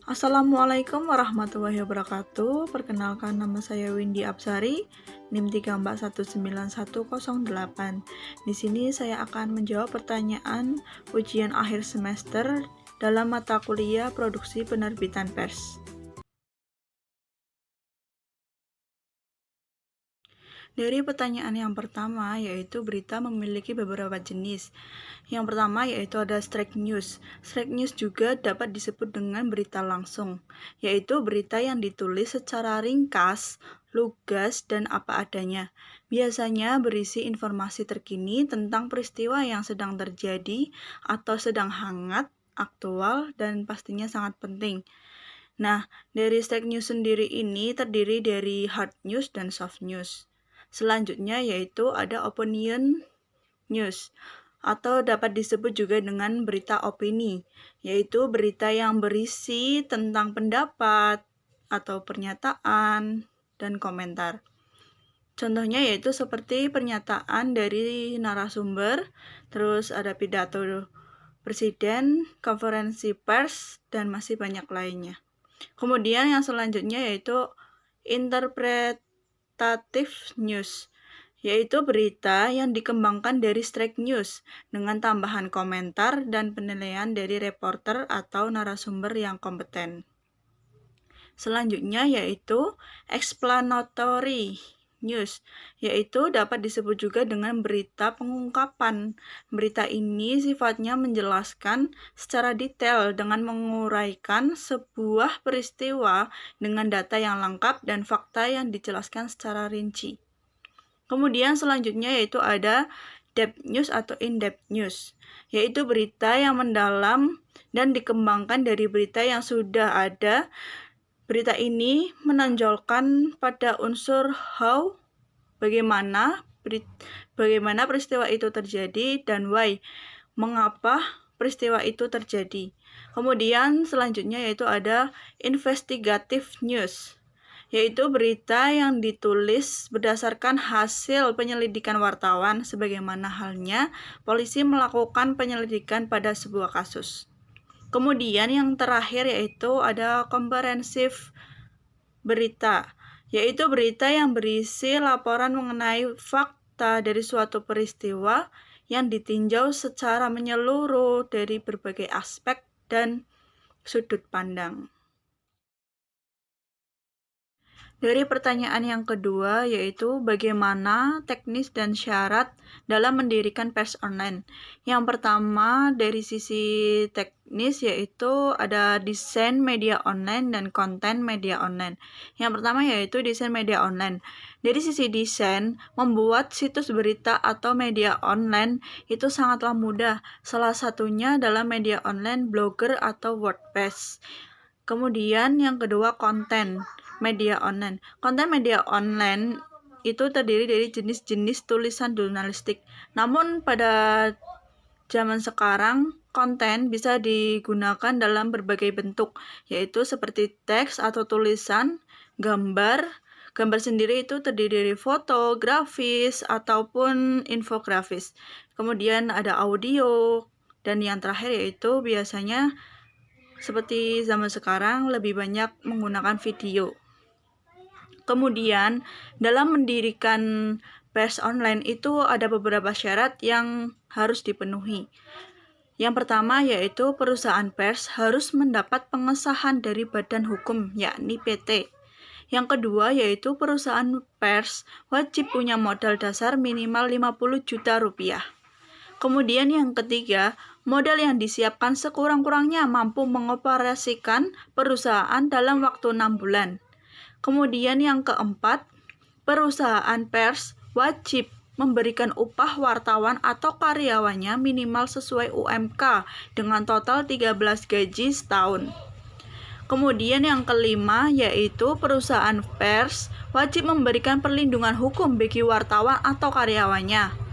Assalamualaikum warahmatullahi wabarakatuh. Perkenalkan, nama saya Windy Apsari, NIM 3419108. Di sini saya akan menjawab pertanyaan ujian akhir semester dalam mata kuliah Produksi Penerbitan Pers. Dari pertanyaan yang pertama, yaitu berita memiliki beberapa jenis. Yang pertama yaitu ada straight news. Straight news juga dapat disebut dengan berita langsung, yaitu berita yang ditulis secara ringkas, lugas, dan apa adanya. Biasanya berisi informasi terkini tentang peristiwa yang sedang terjadi atau sedang hangat, aktual, dan pastinya sangat penting. Nah, dari straight news sendiri ini terdiri dari hard news dan soft news. Selanjutnya yaitu ada opinion news, atau dapat disebut juga dengan berita opini, yaitu berita yang berisi tentang pendapat atau pernyataan dan komentar. Contohnya yaitu seperti pernyataan dari narasumber, terus ada pidato presiden, konferensi pers, dan masih banyak lainnya. Kemudian yang selanjutnya yaitu interpretative news, yaitu berita yang dikembangkan dari straight news dengan tambahan komentar dan penilaian dari reporter atau narasumber yang kompeten. Selanjutnya yaitu explanatory news, yaitu dapat disebut juga dengan berita pengungkapan. Berita ini sifatnya menjelaskan secara detail dengan menguraikan sebuah peristiwa dengan data yang lengkap dan fakta yang dijelaskan secara rinci. Kemudian selanjutnya yaitu ada depth news atau in-depth news, yaitu berita yang mendalam dan dikembangkan dari berita yang sudah ada. Berita ini menonjolkan pada unsur how, bagaimana peristiwa itu terjadi, dan why, mengapa peristiwa itu terjadi. Kemudian selanjutnya yaitu ada investigative news, yaitu berita yang ditulis berdasarkan hasil penyelidikan wartawan, sebagaimana halnya polisi melakukan penyelidikan pada sebuah kasus. Kemudian yang terakhir yaitu ada komprehensif berita, yaitu berita yang berisi laporan mengenai fakta dari suatu peristiwa yang ditinjau secara menyeluruh dari berbagai aspek dan sudut pandang. Dari pertanyaan yang kedua yaitu bagaimana teknis dan syarat dalam mendirikan pers online. Yang pertama dari sisi teknis yaitu ada desain media online dan konten media online. Yang pertama yaitu desain media online. Dari sisi desain, membuat situs berita atau media online itu sangatlah mudah. Salah satunya dalam media online Blogger atau WordPress. Kemudian yang kedua konten media online. Konten media online itu terdiri dari jenis-jenis tulisan jurnalistik. Namun pada zaman sekarang konten bisa digunakan dalam berbagai bentuk, yaitu seperti teks atau tulisan, gambar. Gambar sendiri itu terdiri dari foto, grafis, ataupun infografis. Kemudian ada audio, dan yang terakhir yaitu biasanya seperti zaman sekarang lebih banyak menggunakan video. Kemudian dalam mendirikan pers online itu ada beberapa syarat yang harus dipenuhi. Yang pertama yaitu perusahaan pers harus mendapat pengesahan dari badan hukum, yakni PT. Yang kedua yaitu perusahaan pers wajib punya modal dasar minimal 50 juta rupiah. Kemudian yang ketiga, modal yang disiapkan sekurang-kurangnya mampu mengoperasikan perusahaan dalam waktu 6 bulan. Kemudian yang keempat, perusahaan pers wajib memberikan upah wartawan atau karyawannya minimal sesuai UMK dengan total 13 gaji setahun. Kemudian yang kelima yaitu perusahaan pers wajib memberikan perlindungan hukum bagi wartawan atau karyawannya.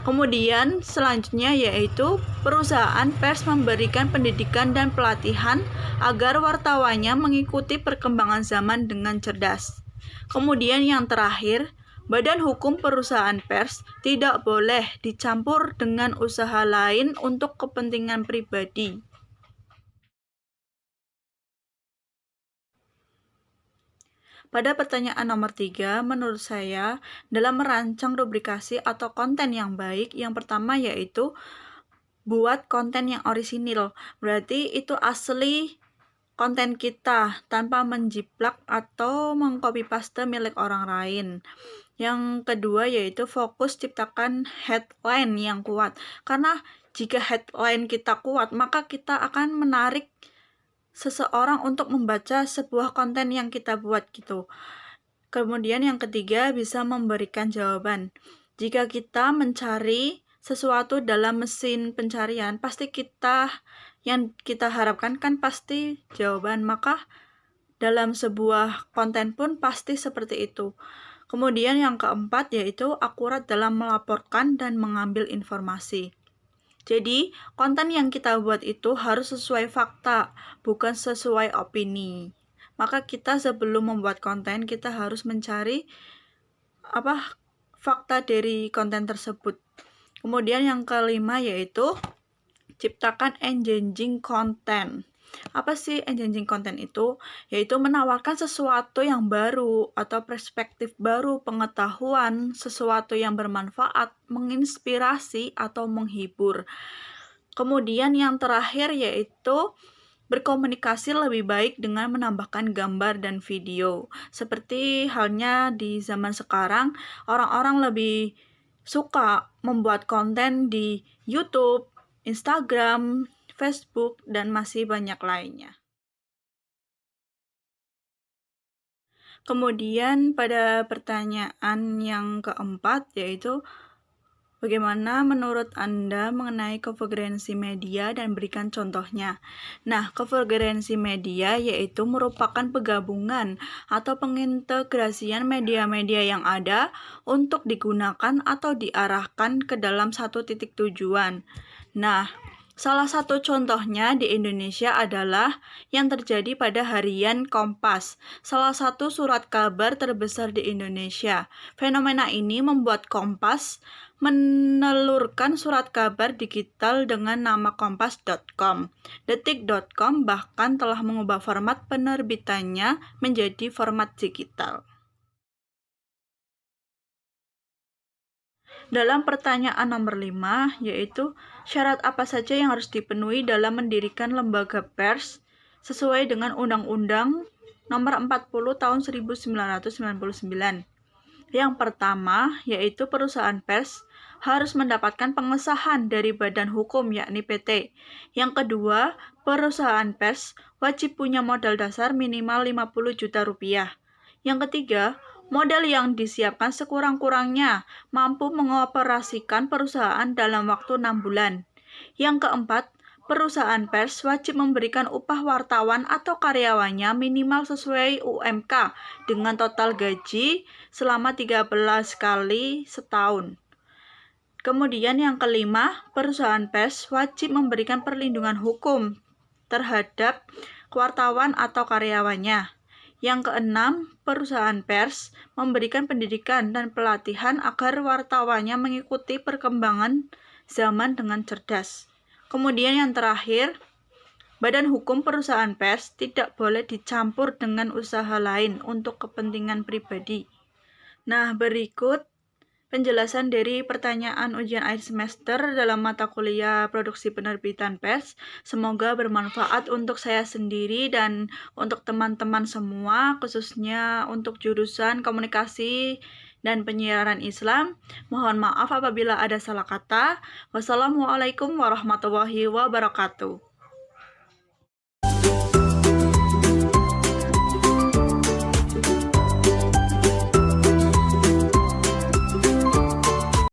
Kemudian selanjutnya yaitu perusahaan pers memberikan pendidikan dan pelatihan agar wartawannya mengikuti perkembangan zaman dengan cerdas. Kemudian yang terakhir, badan hukum perusahaan pers tidak boleh dicampur dengan usaha lain untuk kepentingan pribadi. Pada pertanyaan nomor 3, menurut saya, dalam merancang rubrikasi atau konten yang baik, yang pertama yaitu buat konten yang orisinil. Berarti itu asli konten kita tanpa menjiplak atau mengcopy paste milik orang lain. Yang kedua yaitu fokus ciptakan headline yang kuat. Karena jika headline kita kuat, maka kita akan menarik seseorang untuk membaca sebuah konten yang kita buat gitu. Kemudian yang ketiga bisa memberikan jawaban. Jika kita mencari sesuatu dalam mesin pencarian, pasti yang kita harapkan kan pasti jawaban. Maka dalam sebuah konten pun pasti seperti itu. Kemudian yang keempat yaitu akurat dalam melaporkan dan mengambil informasi. Jadi, konten yang kita buat itu harus sesuai fakta, bukan sesuai opini. Maka kita sebelum membuat konten, kita harus mencari fakta dari konten tersebut. Kemudian yang kelima yaitu ciptakan engaging content. Apa sih engaging content itu? Yaitu menawarkan sesuatu yang baru atau perspektif baru, pengetahuan, sesuatu yang bermanfaat, menginspirasi atau menghibur. Kemudian yang terakhir yaitu berkomunikasi lebih baik dengan menambahkan gambar dan video. Seperti halnya di zaman sekarang, orang-orang lebih suka membuat konten di YouTube, Instagram, Facebook, dan masih banyak lainnya. Kemudian pada pertanyaan yang keempat yaitu bagaimana menurut Anda mengenai konvergensi media dan berikan contohnya. Nah, konvergensi media yaitu merupakan penggabungan atau pengintegrasian media-media yang ada untuk digunakan atau diarahkan ke dalam satu titik tujuan. Nah, salah satu contohnya di Indonesia adalah yang terjadi pada harian Kompas, salah satu surat kabar terbesar di Indonesia. Fenomena ini membuat Kompas menelurkan surat kabar digital dengan nama kompas.com. Detik.com bahkan telah mengubah format penerbitannya menjadi format digital. Dalam pertanyaan nomor 5, yaitu syarat apa saja yang harus dipenuhi dalam mendirikan lembaga pers sesuai dengan Undang-Undang Nomor 40 Tahun 1999. Yang pertama, yaitu perusahaan pers harus mendapatkan pengesahan dari badan hukum yakni PT. Yang kedua, perusahaan pers wajib punya modal dasar minimal 50 juta rupiah. Yang ketiga, modal yang disiapkan sekurang-kurangnya mampu mengoperasikan perusahaan dalam waktu 6 bulan. Yang keempat, perusahaan pers wajib memberikan upah wartawan atau karyawannya minimal sesuai UMK dengan total gaji selama 13 kali setahun. Kemudian yang kelima, perusahaan pers wajib memberikan perlindungan hukum terhadap wartawan atau karyawannya. Yang keenam, perusahaan pers memberikan pendidikan dan pelatihan agar wartawannya mengikuti perkembangan zaman dengan cerdas. Kemudian yang terakhir, badan hukum perusahaan pers tidak boleh dicampur dengan usaha lain untuk kepentingan pribadi. Nah, berikut penjelasan dari pertanyaan ujian akhir semester dalam mata kuliah produksi penerbitan pers. Semoga bermanfaat untuk saya sendiri dan untuk teman-teman semua, khususnya untuk jurusan komunikasi dan penyiaran Islam. Mohon maaf apabila ada salah kata. Wassalamualaikum warahmatullahi wabarakatuh.